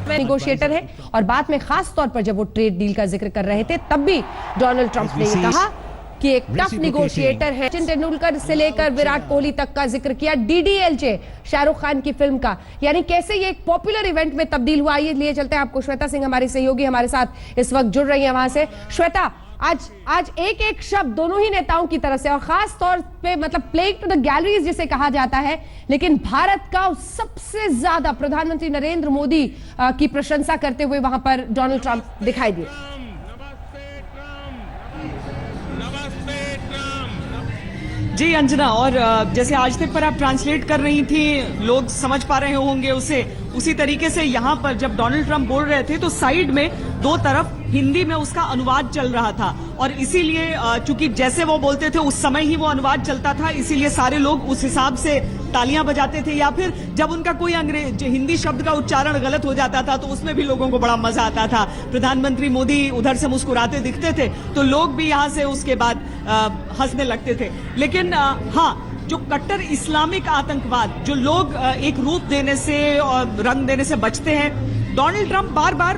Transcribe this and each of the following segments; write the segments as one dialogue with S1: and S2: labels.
S1: Negotiator है और बाद में खास तौर पर जब वो ट्रेड डील का जिक्र कर रहे थे तब भी डोनाल्ड ट्रंप ने कहा कि एक टफ नेगोशिएटर है। सचिन तेंदुलकर से लेकर विराट कोहली तक का जिक्र किया, डीडीएलजे शाहरुख खान की फिल्म का, यानी कैसे ये एक पॉपुलर इवेंट में तब्दील हुआ। ये लिए चलते हैं आपको श्वेता सिंह, हमारी सहयोगी हमारे साथ इस वक्त जुड़ रही है वहां से। श्वेता, आज एक एक शब्द दोनों ही नेताओं की तरफ से और खास तौर पे मतलब प्लेइंग टू द गैलरीज जिसे कहा जाता है, लेकिन भारत का सबसे ज्यादा प्रधानमंत्री नरेंद्र मोदी की प्रशंसा करते हुए वहां पर डोनाल्ड ट्रंप दिखाई दिए।
S2: जी अंजना, और जैसे आज तक पर आप ट्रांसलेट कर रही थी, लोग समझ पा रहे होंगे उसी तरीके से यहाँ पर जब डोनाल्ड ट्रंप बोल रहे थे तो साइड में दो तरफ हिंदी में उसका अनुवाद चल रहा था और इसीलिए चूंकि जैसे वो बोलते थे उस समय ही वो अनुवाद चलता था, इसीलिए सारे लोग उस हिसाब से तालियां बजाते थे, या फिर जब उनका कोई हिंदी शब्द का उच्चारण गलत हो जाता था तो उसमें भी लोगों को बड़ा मजा आता था। प्रधानमंत्री मोदी उधर से मुस्कुराते दिखते थे तो लोग भी यहाँ से उसके बाद हंसने लगते थे। लेकिन हाँ, जो कट्टर इस्लामिक आतंकवाद जो लोग एक रूप देने से और रंग देने से बचते हैं, डोनाल्ड ट्रंप बार बार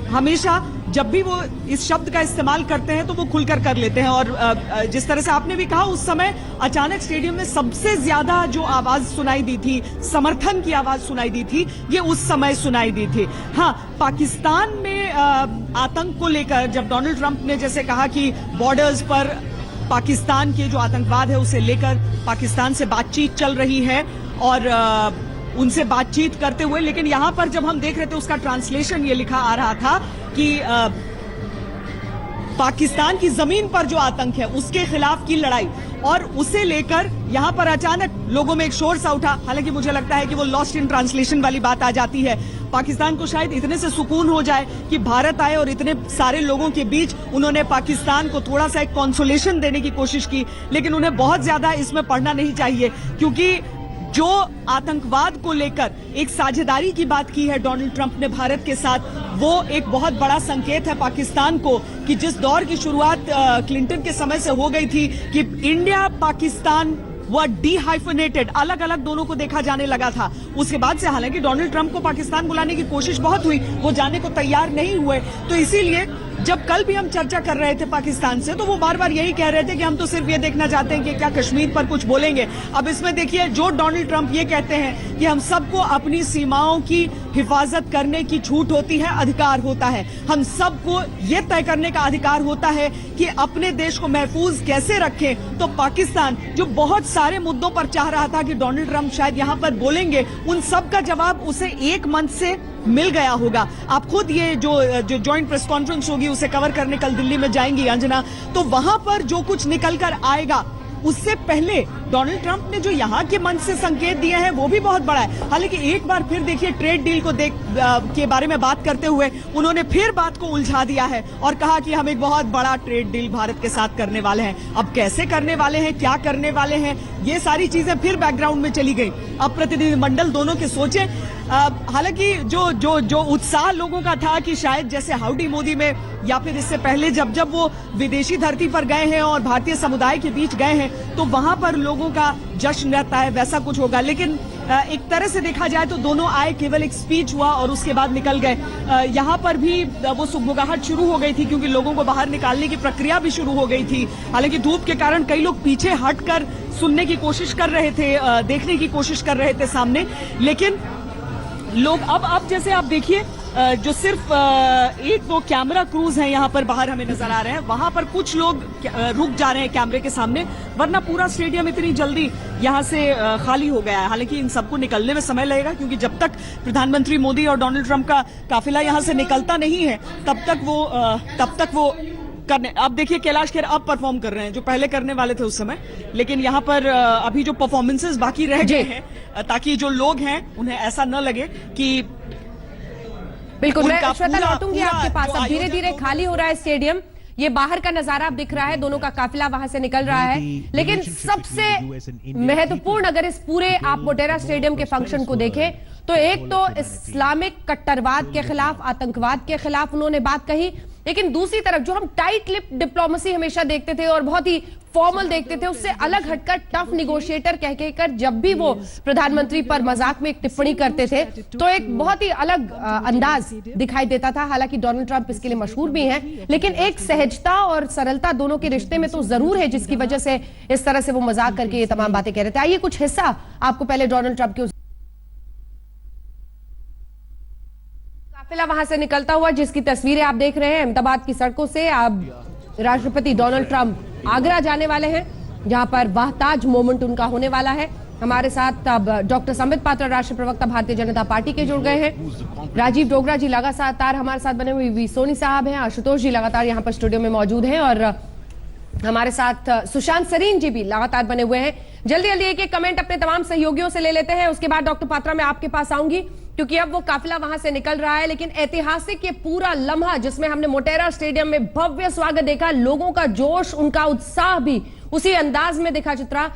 S2: हमेशा जब भी वो इस शब्द का इस्तेमाल करते हैं तो वो खुलकर कर लेते हैं। और जिस तरह से आपने भी कहा, उस समय अचानक स्टेडियम में सबसे ज्यादा जो आवाज सुनाई दी थी, समर्थन की आवाज सुनाई दी थी, ये उस समय सुनाई दी थी। हाँ, पाकिस्तान में आतंक को लेकर जब डोनाल्ड ट्रंप ने जैसे कहा कि बॉर्डर्स पर पाकिस्तान के जो आतंकवाद है उसे लेकर पाकिस्तान से बातचीत चल रही है और उनसे बातचीत करते हुए, लेकिन यहां पर जब हम देख रहे थे उसका ट्रांसलेशन ये लिखा आ रहा था कि पाकिस्तान की जमीन पर जो आतंक है उसके खिलाफ की लड़ाई, और उसे लेकर यहां पर अचानक लोगों में एक शोर सा उठा। हालांकि मुझे लगता है कि वो लॉस्ट इन ट्रांसलेशन वाली बात आ जाती है। पाकिस्तान को शायद इतने से सुकून हो जाए कि भारत आए और इतने सारे लोगों के बीच उन्होंने पाकिस्तान को थोड़ा सा एक कंसोलेशन देने की कोशिश की, लेकिन उन्हें बहुत ज्यादा इसमें पढ़ना नहीं चाहिए, क्योंकि जो आतंकवाद को लेकर एक साझेदारी की बात की है डोनाल्ड ट्रंप ने भारत के साथ, वो एक बहुत बड़ा संकेत है पाकिस्तान को कि जिस दौर की शुरुआत क्लिंटन के समय से हो गई थी कि इंडिया पाकिस्तान वह डीहाइफनेटेड, अलग अलग दोनों को देखा जाने लगा था। उसके बाद से हालांकि डोनाल्ड ट्रंप को पाकिस्तान बुलाने की कोशिश बहुत हुई, वो जाने को तैयार नहीं हुए। तो इसीलिए जब कल भी हम चर्चा कर रहे थे पाकिस्तान से तो वो बार बार यही कह रहे थे कि हम तो सिर्फ ये देखना चाहते हैं कि क्या कश्मीर पर कुछ बोलेंगे। अब इसमें देखिए, जो डोनाल्ड ट्रंप ये कहते हैं कि हम सबको अपनी सीमाओं की हिफाजत करने की छूट होती है, अधिकार होता है, हम सबको ये तय करने का अधिकार होता है कि अपने देश को महफूज कैसे रखें। तो पाकिस्तान जो बहुत सारे मुद्दों पर चाह रहा था कि डोनाल्ड ट्रंप शायद यहां पर बोलेंगे, उन सब का जवाब उसे एक मंच से मिल गया होगा। आप खुद ये जो जॉइंट प्रेस कॉन्फ्रेंस होगी उसे कवर करने कल दिल्ली में जाएंगी अंजना, तो वहां पर जो कुछ निकल कर आएगा उससे पहले डोनाल्ड ट्रंप ने जो यहां के मंच से संकेत दिए हैं वो भी बहुत बड़ा है। हालांकि एक बार फिर देखिए, ट्रेड डील को के बारे में बात करते हुए उन्होंने फिर बात को उलझा दिया है और कहा कि हम एक बहुत बड़ा ट्रेड डील भारत के साथ करने वाले हैं। अब कैसे करने वाले हैं, क्या करने वाले हैं, ये सारी चीजें फिर बैकग्राउंड में चली गई। अब प्रतिनिधिमंडल दोनों के सोचे। हालांकि जो उत्साह लोगों का था कि शायद जैसे हाउडी मोदी में या फिर इससे पहले जब वो विदेशी धरती पर गए हैं और भारतीय समुदाय के बीच गए हैं तो वहां पर लोगों का जश्न रहता है, वैसा कुछ होगा। लेकिन एक तरह से देखा जाए तो दोनों आए, केवल एक स्पीच हुआ और उसके बाद निकल गए। यहाँ पर भी वो सुगबुगाहट शुरू हो गई थी क्योंकि लोगों को बाहर निकालने की प्रक्रिया भी शुरू हो गई थी। हालांकि धूप के कारण कई लोग पीछे हटकर सुनने की कोशिश कर रहे थे, देखने की कोशिश कर रहे थे सामने। लेकिन लोग अब जैसे आप देखिए, जो सिर्फ एक दो कैमरा क्रूज हैं यहाँ पर बाहर हमें नजर आ रहे हैं, वहां पर कुछ लोग रुक जा रहे हैं कैमरे के सामने, वरना पूरा स्टेडियम इतनी जल्दी यहाँ से खाली हो गया है। हालांकि इन सबको निकलने में समय लगेगा क्योंकि जब तक प्रधानमंत्री मोदी और डोनाल्ड ट्रंप का काफिला यहाँ से निकलता नहीं है तब तक वो करने। अब देखिए, कैलाश खेर अब परफॉर्म कर रहे हैं जो पहले करने वाले थे उस समय, लेकिन यहाँ पर अभी जो परफॉर्मेंसेस बाकी रह गए हैं ताकि जो लोग हैं उन्हें ऐसा न लगे कि
S1: बिल्कुल। मैं श्वेता लौटूंगी आपके पास। अब धीरे धीरे खाली हो रहा है स्टेडियम, ये बाहर का नजारा दिख रहा है, दोनों का काफिला वहां से निकल रहा है। लेकिन सबसे महत्वपूर्ण, अगर इस पूरे आप मोटेरा स्टेडियम के फंक्शन को देखें तो एक तो इस्लामिक कट्टरवाद के खिलाफ, आतंकवाद के खिलाफ उन्होंने बात कही, लेकिन दूसरी तरफ जो हम टाइट लिप डिप्लोमेसी हमेशा देखते थे और बहुत ही फॉर्मल देखते थे, उससे अलग हटकर टफ निगोशिएटर कहकर जब भी वो प्रधानमंत्री पर मजाक में एक टिप्पणी करते थे तो एक बहुत ही अलग अंदाज दिखाई देता था। हालांकि डोनाल्ड ट्रंप इसके लिए मशहूर भी हैं, लेकिन एक सहजता और सरलता दोनों के रिश्ते में तो जरूर है जिसकी वजह से इस तरह से वो मजाक करके ये तमाम बातें कह रहे थे। आइए कुछ हिस्सा आपको पहले डोनाल्ड ट्रंप के काफिला वहां से निकलता हुआ जिसकी तस्वीरें आप देख रहे हैं अहमदाबाद की सड़कों से। अब राष्ट्रपति डोनाल्ड ट्रंप आगरा जाने वाले हैं जहां पर वाहताज मोमेंट उनका होने वाला है। हमारे साथ अब डॉक्टर संबित पात्रा राष्ट्रीय प्रवक्ता भारतीय जनता पार्टी के जुड़ गए हैं। राजीव डोगरा जी लगातार हमारे साथ बने हुए, वी सोनी साहब हैं, आशुतोष जी लगातार यहाँ पर स्टूडियो में मौजूद हैं और हमारे साथ सुशांत सरीन जी भी लगातार बने हुए हैं। जल्दी जल्दी एक एक कमेंट अपने तमाम सहयोगियों से ले लेते हैं, उसके बाद डॉक्टर पात्रा मैं आपके पास आऊंगी क्योंकि अब वो काफिला वहां से निकल रहा है। लेकिन ऐतिहासिक ये पूरा लम्हा जिसमें हमने मोटेरा स्टेडियम में भव्य स्वागत देखा, लोगों का जोश, उनका उत्साह भी उसी अंदाज में दिखा चित्रा,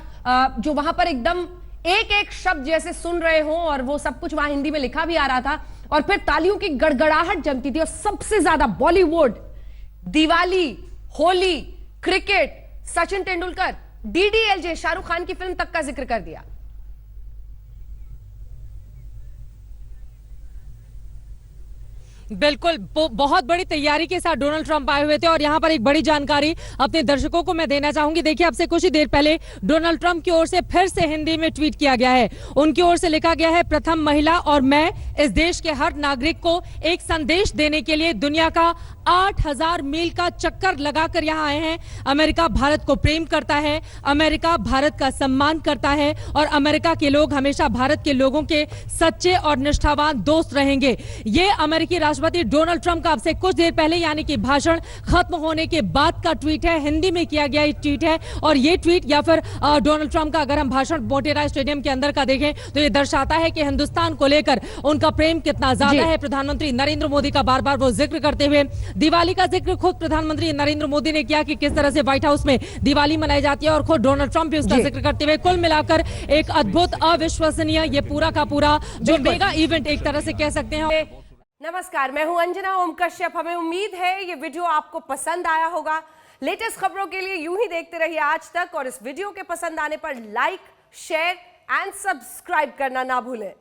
S1: जो वहां पर एकदम एक एक शब्द जैसे सुन रहे हो और वो सब कुछ वहां हिंदी में लिखा भी आ रहा था और फिर तालियों की गड़गड़ाहट जमती थी। और सबसे ज्यादा बॉलीवुड, दिवाली, होली, क्रिकेट, सचिन तेंदुलकर, डीडीएलजे, शाहरुख खान की फिल्म तक का जिक्र कर दिया।
S3: बिल्कुल, बहुत बड़ी तैयारी के साथ डोनाल्ड ट्रंप आए हुए थे और यहाँ पर एक बड़ी जानकारी अपने दर्शकों को मैं देना चाहूंगी। देखिए, अब से कुछ ही देर पहले डोनाल्ड ट्रंप की ओर से फिर से हिंदी में ट्वीट किया गया है। उनकी ओर से लिखा गया है, प्रथम महिला और मैं इस देश के हर नागरिक को एक संदेश देने के लिए दुनिया का 8000 मील का चक्कर लगाकर यहाँ आए हैं। अमेरिका भारत को प्रेम करता है, अमेरिका भारत का सम्मान करता है और अमेरिका के लोग हमेशा भारत के लोगों के सच्चे और निष्ठावान दोस्त रहेंगे। ये अमेरिकी राष्ट्रपति डोनाल्ड ट्रंप का अब से कुछ देर पहले यानी कि भाषण खत्म होने के बाद का ट्वीट है, हिंदी में किया गया ट्वीट है। और ये ट्वीट या फिर डोनाल्ड ट्रंप का अगर हम भाषण मोटेरा स्टेडियम के अंदर का देखें तो ये दर्शाता है कि हिंदुस्तान को लेकर उनका प्रेम कितना ज्यादा है। प्रधानमंत्री नरेंद्र मोदी का बार बार वो जिक्र करते हुए, दिवाली का जिक्र खुद प्रधानमंत्री नरेंद्र मोदी ने किया कि किस तरह से व्हाइट हाउस में दिवाली मनाई जाती है और खुद डोनाल्ड ट्रंप भी उसका जिक्र करते हुए, कुल मिलाकर एक अद्भुत, अविश्वसनीय ये पूरा का पूरा जो मेगा इवेंट एक तरह से कह सकते हैं।
S1: नमस्कार, मैं हूं अंजना ओम कश्यप। हमें उम्मीद है ये वीडियो आपको पसंद आया होगा। लेटेस्ट खबरों के लिए यूं ही देखते रहिए आज तक और इस वीडियो के पसंद आने पर लाइक, शेयर एंड सब्सक्राइब करना ना भूलें।